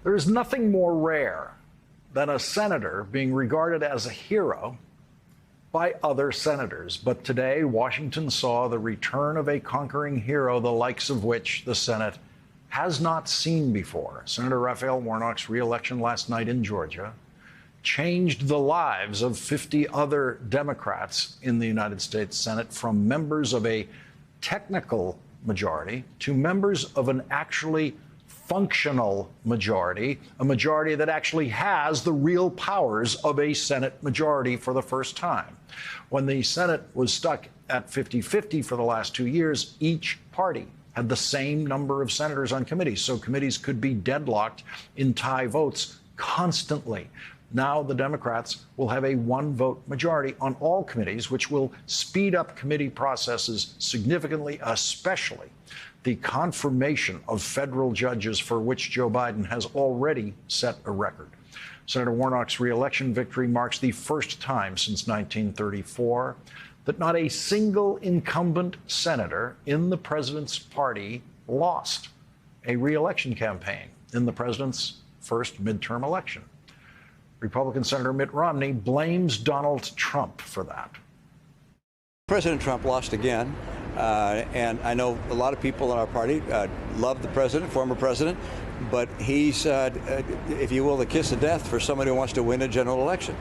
There is nothing more rare than a senator being regarded as a hero by other senators. But today, Washington saw the return of a conquering hero, the likes of which the Senate has not seen before. Senator Raphael Warnock's re-election last night in Georgia changed the lives of 50 other Democrats in the United States Senate, from members of a technical majority to members of an actually functional majority, a majority that actually has the real powers of a Senate majority for the first time. When the Senate was stuck at 50-50 for the last 2 years, each party had the same number of senators on committees, so committees could be deadlocked in tie votes constantly. Now the Democrats will have a one-vote majority on all committees, which will speed up committee processes significantly, especially the confirmation of federal judges, for which Joe Biden has already set a record. Senator Warnock's re-election victory marks the first time since 1934 that not a single incumbent senator in the president's party lost a re-election campaign in the president's first midterm election. Republican Senator Mitt Romney blames Donald Trump for that. President Trump lost again, and I know a lot of people in our party love the president, former president, but he's, if you will, the kiss of death for somebody who wants to win a general election.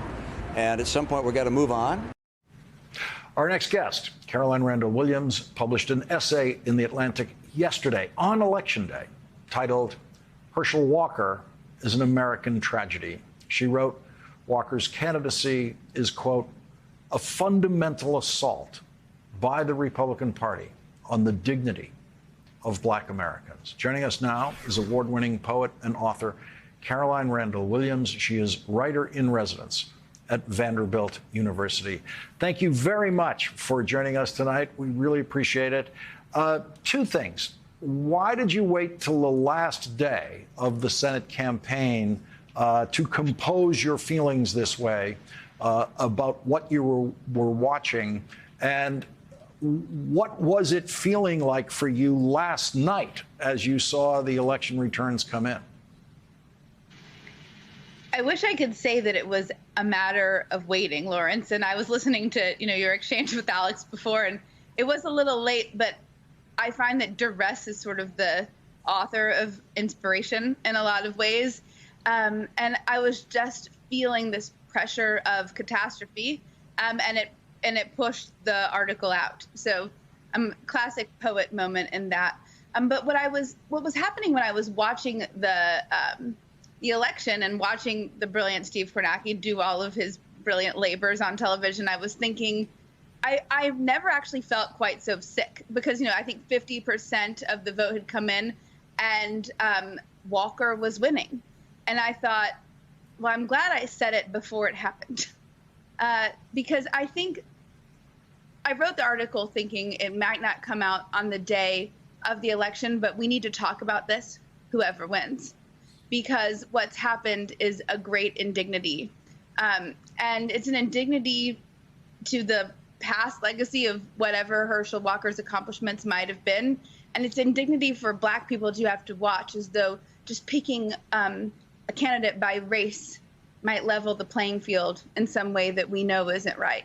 And at some point, we've got to move on. Our next guest, Caroline Randall Williams, published an essay in The Atlantic yesterday on Election Day titled "Herschel Walker is an American Tragedy." She wrote, Walker's candidacy is, quote, a fundamental assault by the Republican Party on the dignity of Black Americans. Joining us now is award-winning poet and author Caroline Randall Williams. She is writer in residence at Vanderbilt University. Thank you very much for joining us tonight. We really appreciate it. Two things. Why did you wait till the last day of the Senate campaign to compose your feelings this way about what you were watching? And what was it feeling like for you last night as you saw the election returns come in? I wish I could say that it was a matter of waiting, Lawrence. And I was listening to, your exchange with Alex before, and it was a little late, but I find that duress is sort of the author of inspiration in a lot of ways. And I was just feeling this pressure of catastrophe, and it pushed the article out. So, classic poet moment in that. But what was happening when I was watching the election and watching the brilliant Steve Kornacki do all of his brilliant labors on television, I was thinking, I've never actually felt quite so sick, because I think 50% of the vote had come in, and Walker was winning. And I thought, well, I'm glad I said it before it happened, because I think I wrote the article thinking it might not come out on the day of the election, but we need to talk about this, whoever wins, because what's happened is a great indignity. And it's an indignity to the past legacy of whatever Herschel Walker's accomplishments might have been. And it's indignity for Black people to have to watch, as though just picking a candidate by race might level the playing field in some way that we know isn't right.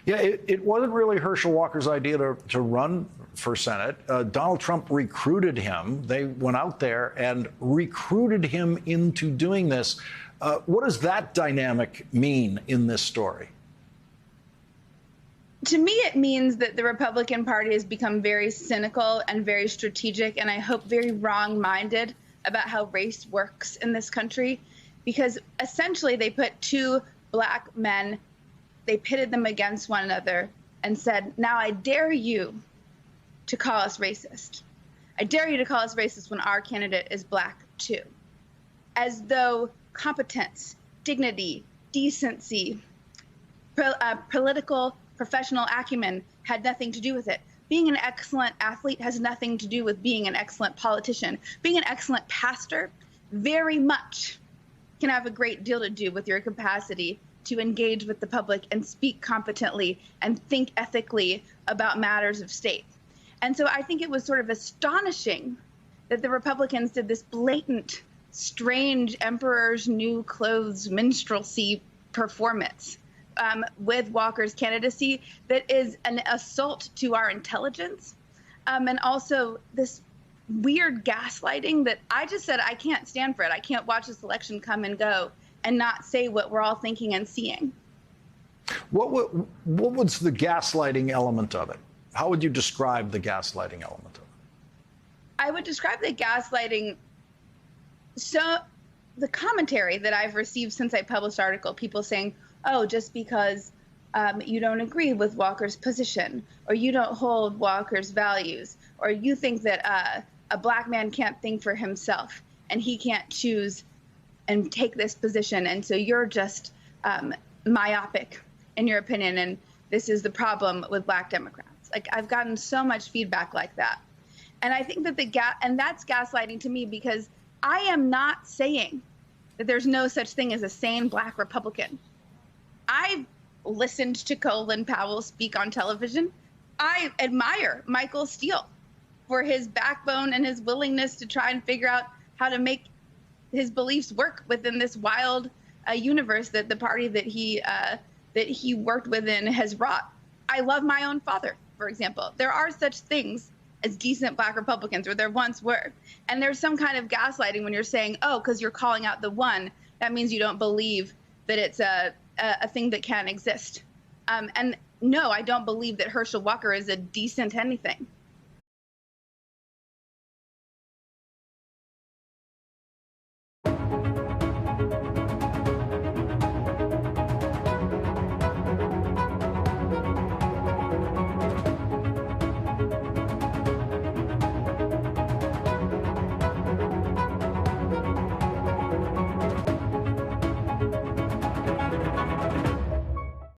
Yeah, it wasn't really Herschel Walker's idea to run for Senate. Donald Trump recruited him. They went out there and recruited him into doing this. What does that dynamic mean in this story? To me, it means that the Republican Party has become very cynical and very strategic, and I hope very wrong-minded about how race works in this country, because essentially they put two Black men, they pitted them against one another and said, now I dare you to call us racist. I dare you to call us racist when our candidate is Black too. As though competence, dignity, decency, political, professional acumen had nothing to do with it. Being an excellent athlete has nothing to do with being an excellent politician. Being an excellent pastor very much can have a great deal to do with your capacity to engage with the public and speak competently and think ethically about matters of state. And so I think it was sort of astonishing that the Republicans did this blatant strange Emperor's New Clothes minstrelsy performance with Walker's candidacy that is an assault to our intelligence, and also this weird gaslighting that I just said I can't stand for it. I can't watch this election come and go and not say what we're all thinking and seeing. What was the gaslighting element of it? How would you describe the gaslighting element of it? I would describe the gaslighting. So the commentary that I've received since I published the article, people saying, oh, just because you don't agree with Walker's position, or you don't hold Walker's values, or you think that a black man can't think for himself and he can't choose and take this position, and so you're just myopic in your opinion, and this is the problem with Black Democrats. Like, I've gotten so much feedback like that. And I think that and that's gaslighting to me, because I am not saying that there's no such thing as a sane Black Republican. I've listened to Colin Powell speak on television. I admire Michael Steele for his backbone and his willingness to try and figure out how to make his beliefs work within this wild universe that the party that he worked within has wrought. I love my own father, for example. There are such things as decent Black Republicans, or there once were. And there's some kind of gaslighting when you're saying, oh, because you're calling out the one, that means you don't believe that it's a thing that can exist. And no, I don't believe that Herschel Walker is a decent anything.